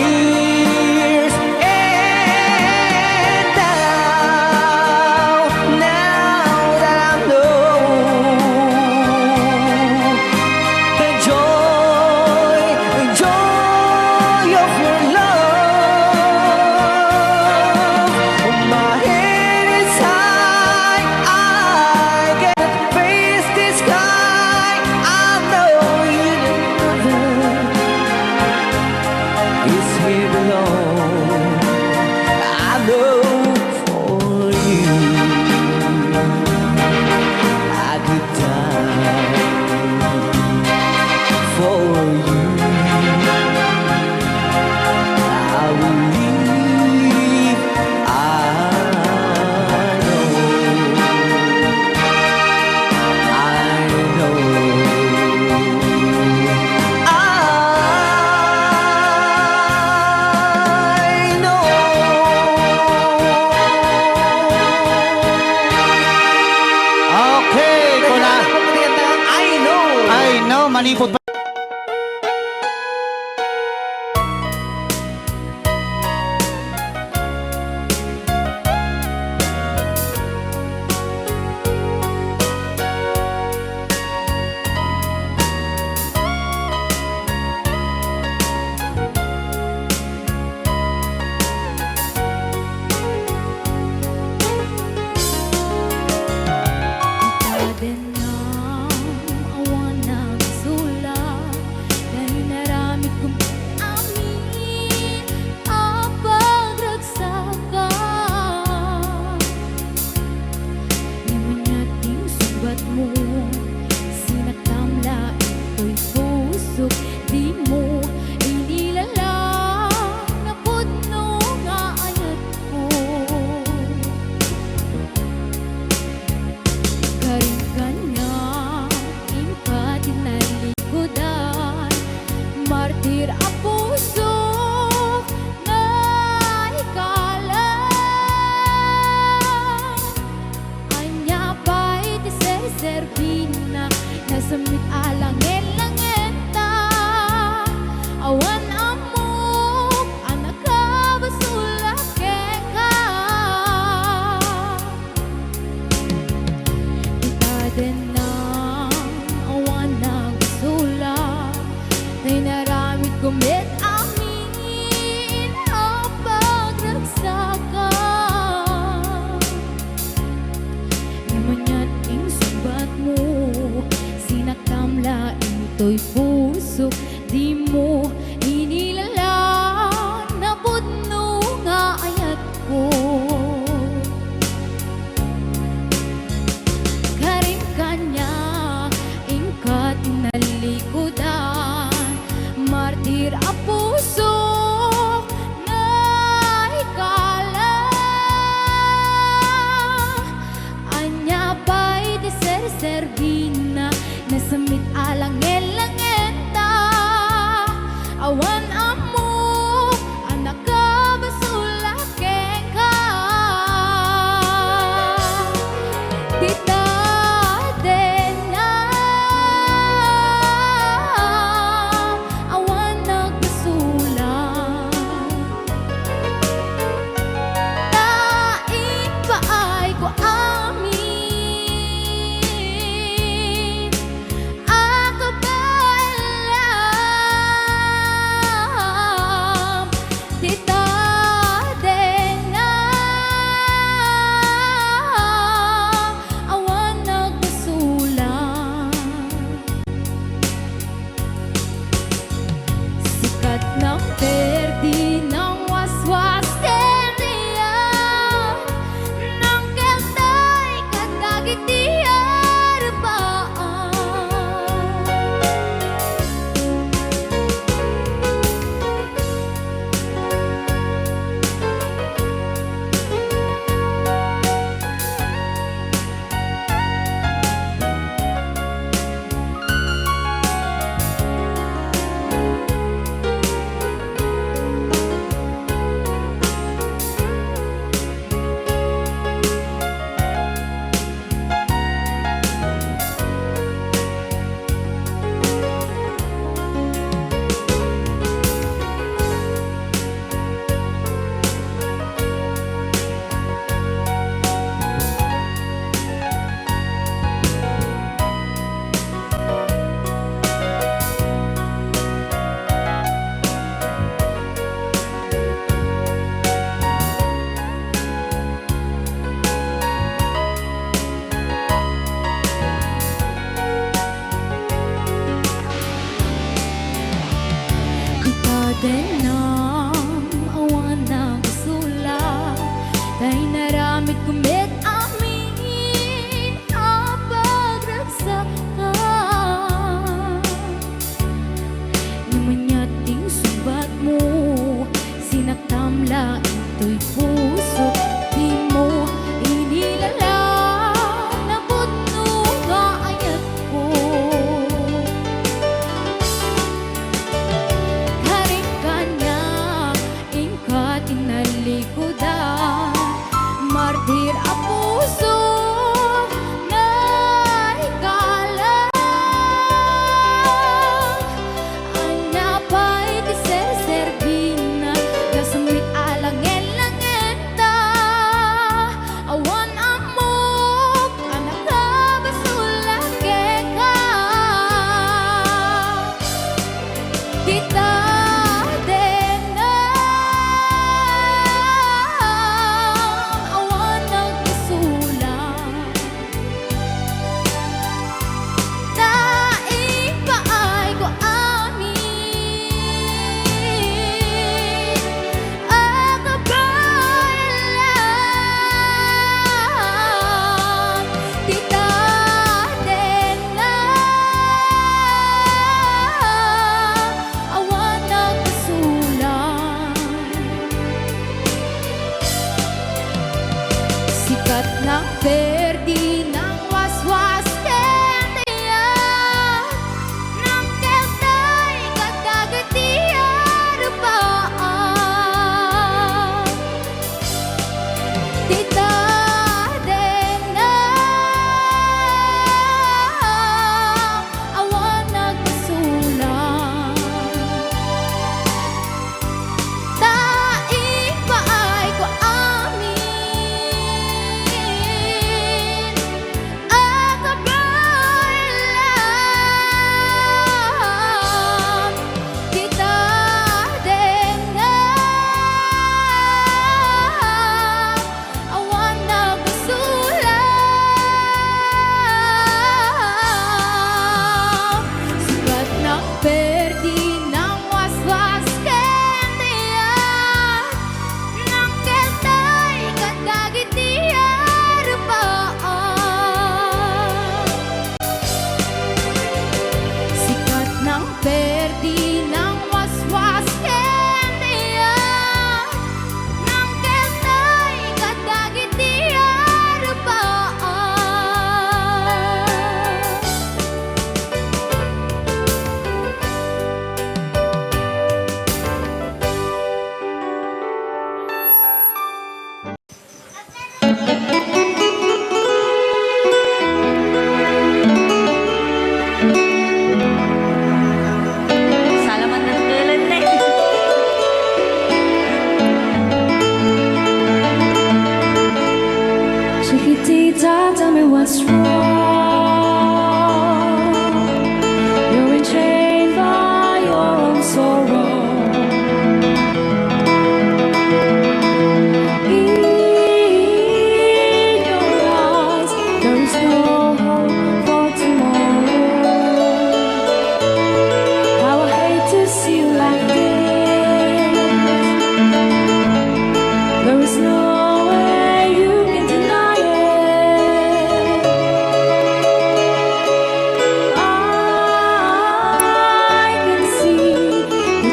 My head awan amok anak ka basulak ka kita din na awan nagsulak tay naramit kumit amin ang pagragsakan namanyan ing subat mo sinaktamla ito'y puso di mo inilala na pudno nga ayat ko karim kanya ingkat nalikodan martir a puso na ikala anya pa'y di ser-servina nasamit alang elangenta awan amok anak ka basulak ka tita din na awan nagbasulak taing paay ko amin akabalam tita din na awan nagbasulak sikat ng perdi ng waswas keriya ng keltay katagig di harbaan kita din ang awan nagbasulak tay naramit kumit amin ang pagragsakan namanyating subat mo sinaktamla ito'y puso di mo inilala na pudno nga ayat ko karim kanya ingkat inalikodan martir a puso na ikala anya pa'y di ser-servina nasamit alang elangenta awan amok anak ka basulak ka tita din na awan nagbasulak taing paay ko amin akabalam tita din na awan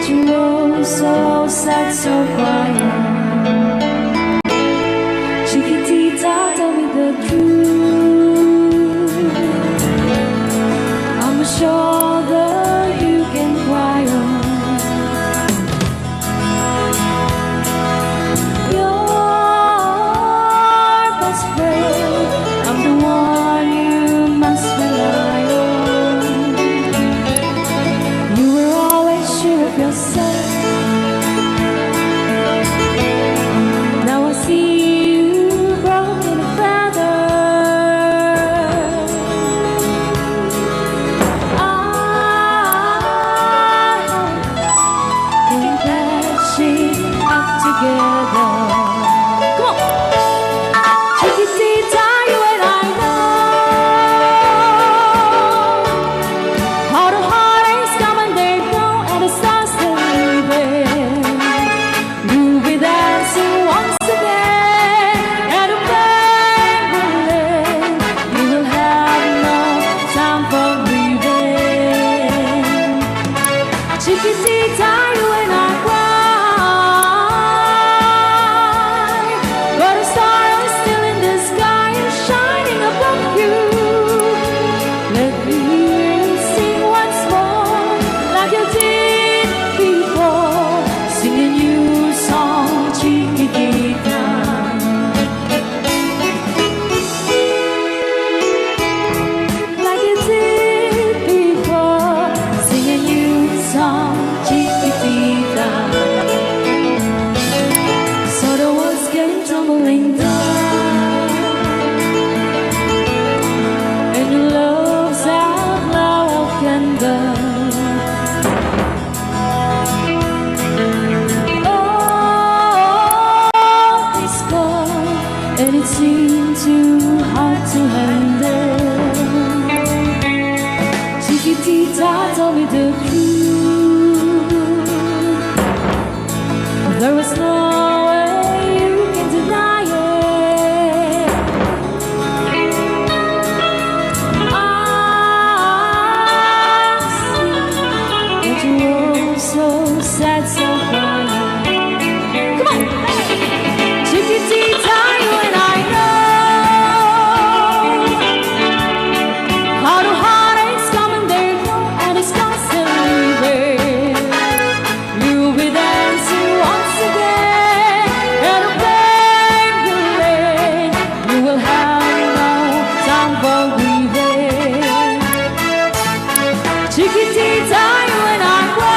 you know, so sad, so quiet. Chiquitita, tell me the truth. I'm a shoulder you can cry on. Your best friend, I'm the one you must rely on. You were always sure of yourself. Now I see you broken a feather. I'm patching up together. Come on, Chiquitita, you and I know how the heartaches come and they go, and the stars still leaving. You'll be dancing once again at a banquet. You will have no time for grieving. Chiquitita, you and I cry, but a star is still in the sky and shining above you. Let me hear you sing once more, like you did before, sing a new song, Chiquitita. Like you did before, sing a new song, Chiquitita. So the walls came tumbling down, and your love's out now can burn. Oh, it's gone, and it seemed too hard to handle. Chiquitita, tell me the truth. There was no way you can deny it. I see that you were so sad, so quiet. Come on, Chiquitita, you and I know how the heartaches come and they go, and it's constantly leaving. You'll be dancing once again at a banquet. You will have no time for grieving. Chiquitita, you and I cry,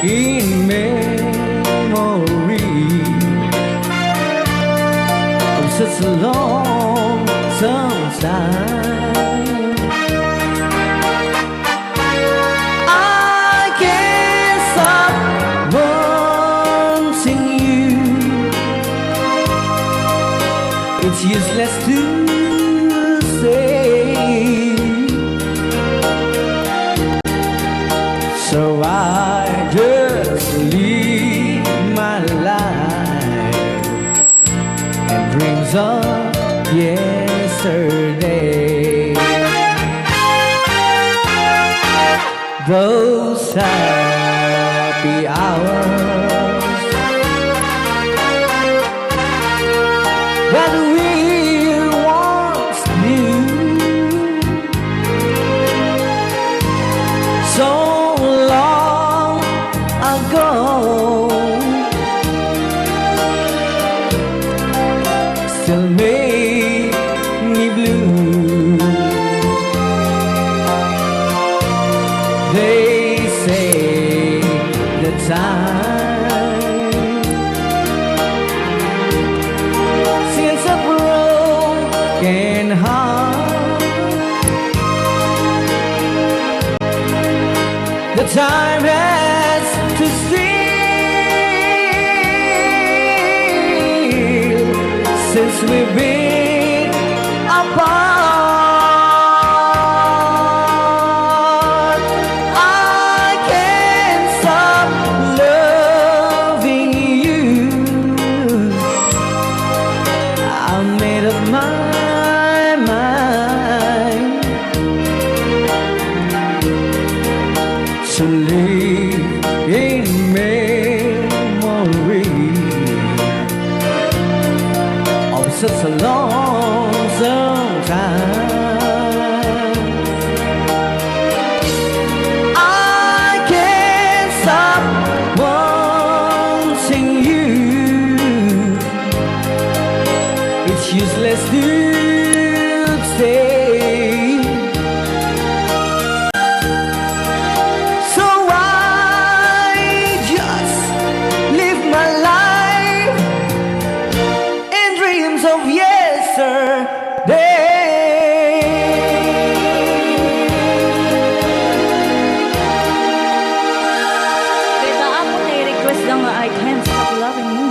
in memory of such a long time. I can't stop wanting you. It's useless to say, so I just live my life and dreams of yesterday. Those happy hours that we once knew, so long ago, still make me blue. They say the time since a broken heart, the time has to steal since we've been apart. I can't stop loving you. I made up my mind to live in memory of such a long time. I can't stop wanting you. It's useless to stay, so I just live my life in dreams of yesterday. Beta ako na-request lang nga I can't stop loving you.